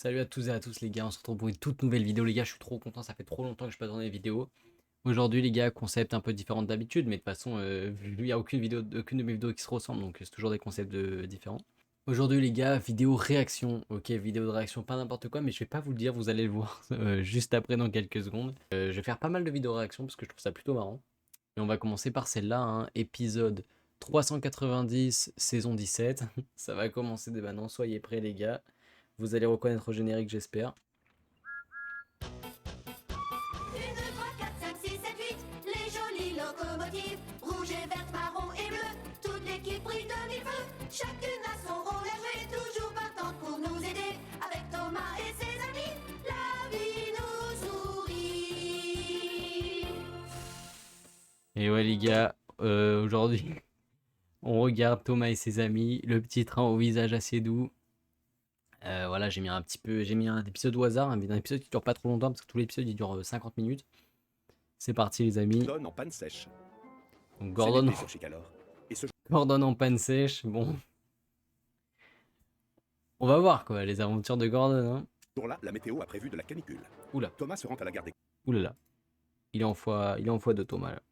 Salut à tous et à tous les gars, on se retrouve pour une toute nouvelle vidéo les gars, je suis trop content, ça fait trop longtemps que je n'ai pas tourné des vidéos. Aujourd'hui les gars, concept un peu différent d'habitude, mais de toute façon, vu qu'il n'y a aucune de mes vidéos qui se ressemble, donc c'est toujours des concepts différents. Aujourd'hui les gars, vidéo réaction, ok, vidéo de réaction, pas n'importe quoi, mais je vais pas vous le dire, vous allez le voir juste après dans quelques secondes. Je vais faire pas mal de vidéos réaction parce que je trouve ça plutôt marrant. Et on va commencer par celle-là, hein, épisode 390, saison 17. Ça va commencer dès maintenant, soyez prêts les gars. Vous allez reconnaître au générique, j'espère. 1, 2, 3, 4, 5, 6, 7, 8, les jolies locomotives, rouge et verte, marron et bleu, toute l'équipe brille de mille feux, chacune a son rôle à jouer, toujours partante pour nous aider, avec Thomas et ses amis, la vie nous sourit. Et ouais les gars, aujourd'hui, on regarde Thomas et ses amis, le petit train au visage assez doux. Voilà, j'ai mis un épisode au hasard, un épisode qui dure pas trop longtemps parce que tout l'épisode il dure 50 minutes. C'est parti les amis. Gordon en panne sèche. Donc C'est Gordon, l'été sur Chikalor. Et ce Gordon en panne sèche, bon. On va voir quoi, les aventures de Gordon. Hein. jour-là, la météo a prévu de la canicule. Oula, Thomas se rend à la gare des oulala. Il est en fois de Thomas là.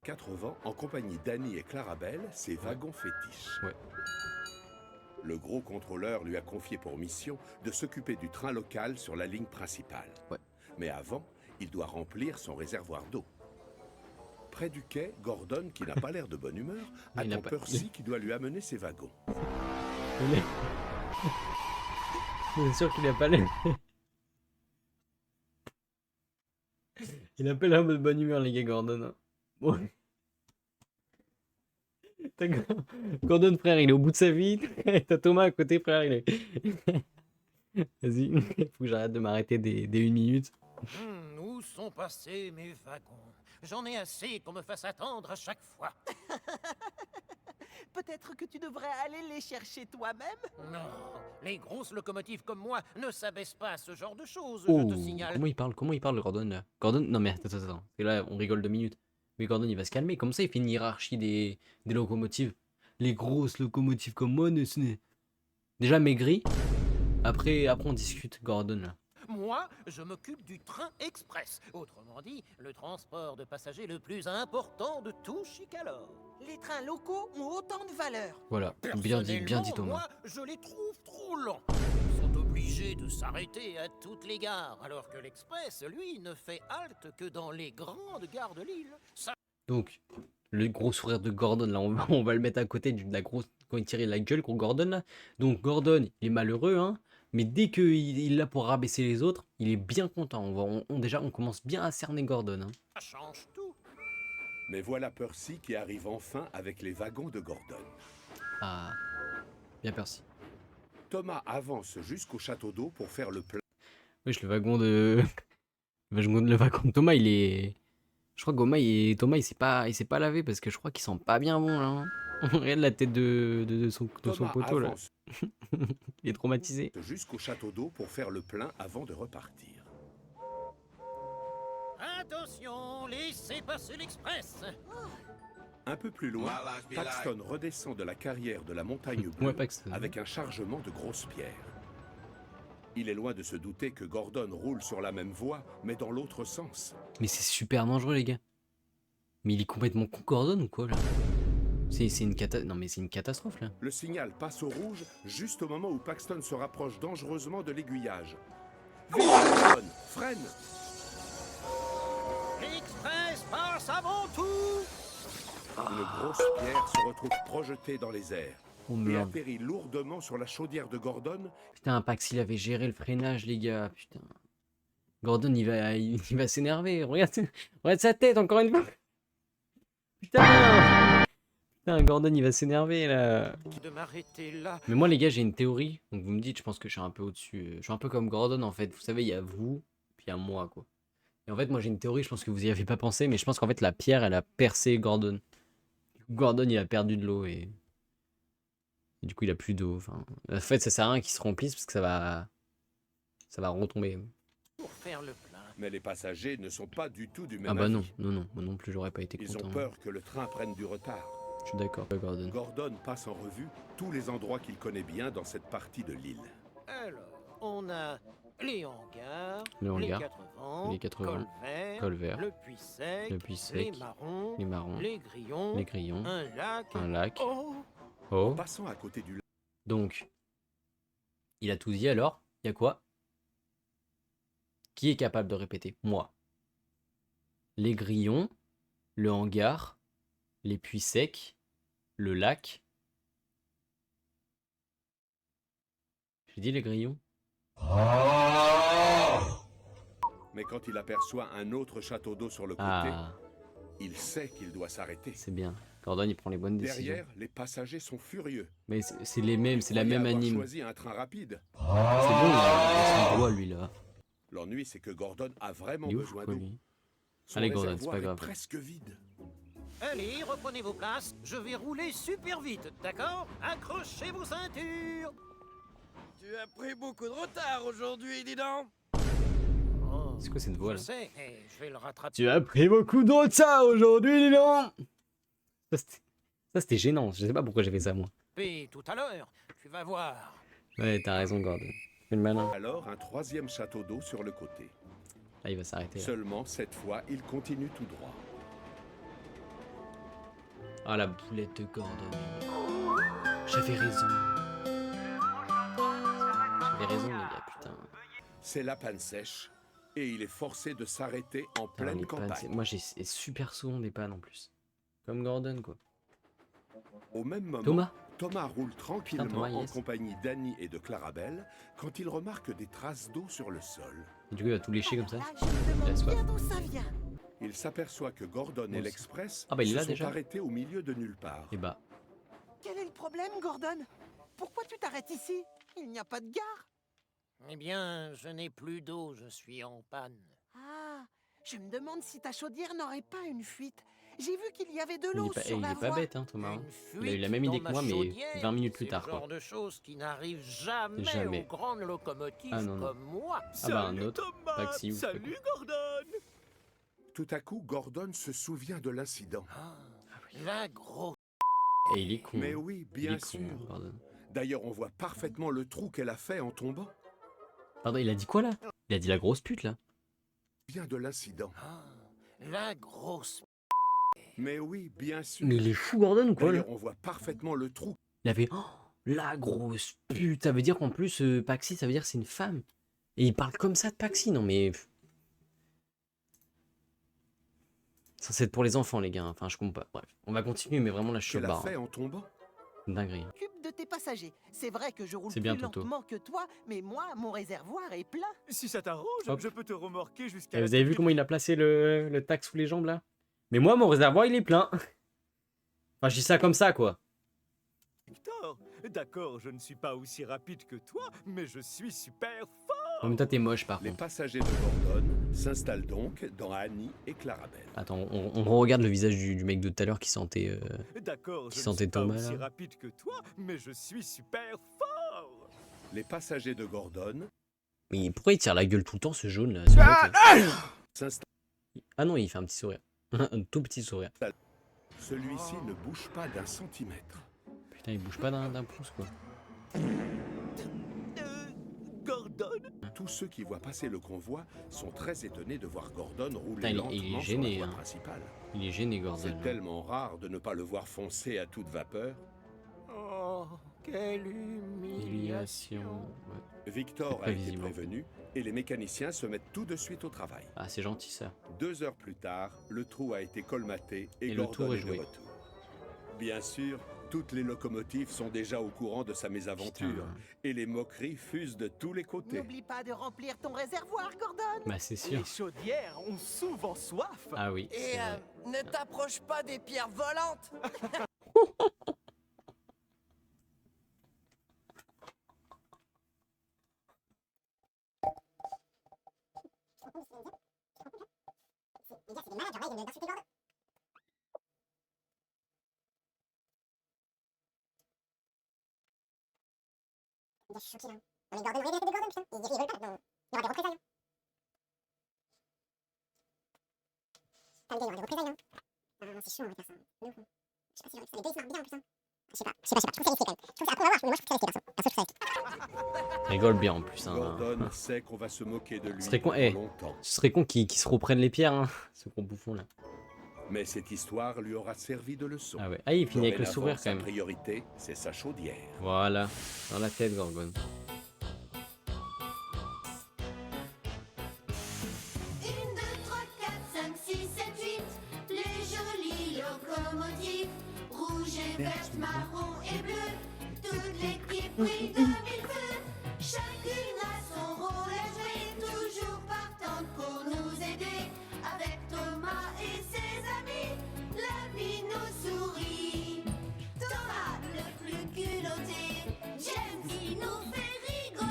4 vents en compagnie d'Annie et Clarabelle, ses wagons fétiches. Ouais. Le gros contrôleur lui a confié pour mission de s'occuper du train local sur la ligne principale. Ouais. Mais avant, il doit remplir son réservoir d'eau. Près du quai, Gordon, qui n'a pas l'air de bonne humeur, Mais il n'a attend pas- Percy qui doit lui amener ses wagons. C'est sûr qu'il a pas l'air. Il a pas l'air de bonne humeur, les gars, Gordon. Hein. Bon. T'as Gordon, frère, il est au bout de sa vie. T'as Thomas à côté, frère, il est. Vas-y, faut que j'arrête de m'arrêter dès une minute. Où sont passés mes wagons? J'en ai assez qu'on me fasse attendre à chaque fois. Peut-être que tu devrais aller les chercher toi-même. Non, les grosses locomotives comme moi ne s'abaissent pas à ce genre de choses, Oh, je te signale. comment il parle, Gordon là? Gordon, non mais attends. Et là, on rigole 2 minutes. Mais Gordon, il va se calmer. Comme ça, il fait une hiérarchie des locomotives. Les grosses locomotives comme moi, ce n'est. Déjà maigri. Après, on discute, Gordon là. Moi, je m'occupe du train express. Autrement dit, le transport de passagers le plus important de tout Chikalor. Les trains locaux ont autant de valeur. Voilà, bien dit Personnellement, Thomas. moi, je les trouve trop lents. Ils sont obligés de s'arrêter à toutes les gares, alors que l'express, lui, ne fait halte que dans les grandes gares de l'île. Ça, Donc, le gros sourire de Gordon, là, on va le mettre à côté de la grosse. Quand il tirait la gueule contre Gordon, là. Donc, Gordon, il est malheureux, hein. Mais dès qu'il est là pour rabaisser les autres, il est bien content. Déjà, on commence bien à cerner Gordon. Hein. ça change tout. Mais voilà Percy qui arrive enfin avec les wagons de Gordon. Ah, bien Percy. Thomas avance jusqu'au château d'eau pour faire le plein. Wesh, le wagon de. Le wagon de Thomas, il est. Je crois que Thomas, il s'est pas lavé parce que je crois qu'il sent pas bien bon, là. Hein. Regarde la tête de son Thomas poteau, là. avance Il est traumatisé. jusqu'au château d'eau pour faire le plein avant de repartir. Attention, laissez passer l'express. Un peu plus loin, Paxton redescend de la carrière de la montagne bleue Ouais, Paxton. avec un chargement de grosses pierres. Il est loin de se douter que Gordon roule sur la même voie, mais dans l'autre sens. Mais c'est super dangereux, les gars. Mais il est complètement con, Gordon, ou quoi, là? Non, mais c'est une catastrophe, là. Le signal passe au rouge juste au moment où Paxton se rapproche dangereusement de l'aiguillage. Vite, Paxton, freine! L'express passe avant tout. Une grosse pierre se retrouve projetée dans les airs Oh et merde. atterrit lourdement sur la chaudière de Gordon. Putain, Pax, il avait géré le freinage, les gars. Putain. Gordon, il va s'énerver. Regarde sa tête, encore une fois. Putain. Putain, Gordon, il va s'énerver, là. De m'arrêter là. Mais moi, les gars, j'ai une théorie. Donc, vous me dites, je pense que je suis un peu au-dessus. Je suis un peu comme Gordon, en fait. Vous savez, il y a vous, puis il y a moi, quoi. Et en fait, moi, j'ai une théorie. Je pense que vous y avez pas pensé, mais je pense qu'en fait, la pierre, elle a percé Gordon. Gordon, il a perdu de l'eau et du coup, il a plus d'eau. Enfin, en fait, ça sert à rien qu'il se remplisse parce que ça va retomber. Pour faire le plein. Mais les passagers ne sont pas du tout du même Ah bah avis. non, moi non plus, j'aurais pas été Ils content. ont peur que le train prenne du retard. Je suis d'accord, Gordon. Gordon passe en revue tous les endroits qu'il connaît bien dans cette partie de l'île. Alors, on a les hangars, Le hangar, les 80, les 80, col vert, le puits sec, le puits sec, les marrons, les grillons, un lac. un lac. Oh, Oh, Passant à côté du lac, donc, il a tout dit alors. Il y a quoi? Qui est capable de répéter? Moi. Les grillons, le hangar, les puits secs, le lac. J'ai dit les grillons? mais quand il aperçoit un autre château d'eau sur le côté, Ah, il sait qu'il doit s'arrêter. c'est bien. Gordon, il prend les bonnes décisions. Derrière, les passagers sont furieux. Mais c'est les mêmes, c'est la Croyait même avoir anime. choisi un train rapide. C'est bon, il a son doigt, lui, là. L'ennui, c'est que Gordon a vraiment Il est ouf, besoin quoi, d'eau. lui. Son Allez, Gordon, réservoir c'est pas grave. est presque vide. allez, reprenez vos places, je vais rouler super vite, d'accord? Accrochez vos ceintures. Tu as pris beaucoup de retard aujourd'hui, dis donc. Oh, C'est quoi cette voix, je là? sais, mais je vais le rattraper. Tu as pris beaucoup de retard aujourd'hui, dis donc! Ça, c'était gênant. Je sais pas pourquoi j'ai fait ça, moi. Tout à l'heure, tu vas voir. Ouais, t'as raison, Gordon. Fais le malin. Alors, un troisième château d'eau sur le côté. Là, il va s'arrêter. là. Seulement, cette fois, il continue tout droit. Ah, la boulette de Gordon. J'avais raison. J'avais raison, les gars, putain. C'est la panne sèche et il est forcé de s'arrêter en Putain, pleine les pannes, campagne. moi, j'ai super souvent des pannes en plus. Comme Gordon, quoi. Au même moment, Thomas? Thomas roule tranquillement Thomas, en yes. compagnie d'Annie et de Clarabelle quand il remarque des traces d'eau sur le sol. Et du coup, il va tout lécher comme ça. Là, je me demande La soif. bien d'où ça vient. Il s'aperçoit que Gordon Moi et aussi. l'Express Ah bah, il est se là, sont déjà. arrêtés au milieu de nulle part. Et bah, Quel est le problème, Gordon? Pourquoi tu t'arrêtes ici? Il n'y a pas de gare. Eh bien, je n'ai plus d'eau, je suis en panne. Ah, je me demande si ta chaudière n'aurait pas une fuite. J'ai vu qu'il y avait de il l'eau est pas, sur il la est pas voie. bête, hein, Thomas. hein. Une Il a eu la fuite même idée dans que moi, ma mais chaudière, 20 minutes plus c'est tard, le quoi. genre de choses qui n'arrivent jamais, Jamais. aux grandes locomotives Ah, non, non. comme moi. Ah bah, un autre. Thomas. Taxi ou je sais Salut Gordon. Tout à coup, Gordon se souvient de l'incident. Ah, la grosse. Et il est con. Mais hein. oui, Il bien est con, sûr. hein, Gordon. D'ailleurs, on voit parfaitement le trou qu'elle a fait en tombant. Pardon, il a dit quoi, là? Il a dit la grosse pute, là. Bien de l'incident. Ah, la grosse. Mais oui, bien sûr. Mais il est fou, Gordon, ou quoi, là? D'ailleurs, on voit parfaitement le trou. Il avait oh, la grosse pute. Ça veut dire qu'en plus, Paxi, ça veut dire que c'est une femme. Et il parle comme ça de Paxi. Non, mais. Ça, c'est pour les enfants, les gars. Enfin, je comprends pas. Bref, on va continuer, mais vraiment, là, je suis au Qu'elle a bar. fait hein. en tombant. Dinguerie. Occupe de tes passagers. C'est vrai que je roule C'est plus bien, Toto. lentement que toi, mais moi, mon réservoir est plein. Si ça t'arrange, Hop. je peux te remorquer jusqu'à. Et la vous avez vu sortie comment il a placé le tac sous les jambes, là? Mais moi, mon réservoir, il est plein. Enfin, je dis ça comme ça, quoi. du Victor. D'accord, je ne suis pas aussi rapide que toi, mais je suis super fort. En même temps, t'es moche, par Les contre. passagers de Gordon s'installent donc dans Annie et Clarabelle. Attends, on regarde le visage du mec de tout à l'heure qui sentait... D'accord, Qui je ne sentait suis pas Thomas, aussi là. rapide que toi, mais je suis super fort. Les passagers de Gordon Mais pourquoi il tire la gueule tout le temps, ce jaune, là? Ce mec, là s'installent. Ah non, il fait un petit sourire. Un tout petit sourire. Celui-ci ne bouge pas d'un centimètre. Putain, il bouge pas d'un pouce, quoi. Gordon. Tous ceux qui voient passer le convoi sont très étonnés de voir Gordon rouler Putain, il est lentement gêné, sur la hein. voie principale. Il est gêné, Gordon. C'est hein. tellement rare de ne pas le voir foncer à toute vapeur. Oh, quelle humiliation. Humiliation. Ouais. Victor C'est a été prévisible. prévenu et les mécaniciens se mettent tout de suite au travail. Ah, c'est gentil, ça. 2 heures plus tard, le trou a été colmaté et, Et le Gordon tour est est de joué. retour. Bien sûr, toutes les locomotives sont déjà au courant de sa mésaventure Putain. et les moqueries fusent de tous les côtés. N'oublie pas de remplir ton réservoir, Gordon. Bah, c'est sûr. Les chaudières ont souvent soif. Ah oui. Et c'est vrai. ne t'approche pas des pierres volantes. Je sais pas, je trouve ça risqué quand même. Je trouve que c'est après on va voir, mais moi je trouve ça risqué perso. Rigole bien en plus. Hein. Gordon sait qu'on va se moquer de lui Ce serait con, pendant eh. longtemps. Ce serait con qu'ils se reprennent les pierres, hein, ce gros bouffon là. Mais cette histoire lui aura servi de leçon. Ah ouais. Ah, il finit avec le Dorénavant, sourire quand sa même. priorité, c'est sa chaudière. Voilà. Dans la tête, Gorgone. 1, 2, 3, 4, 5, 6, 7, 8. Les jolies locomotives. Rouge et verte, marron et bleu. Toute l'équipe brille de mille feux.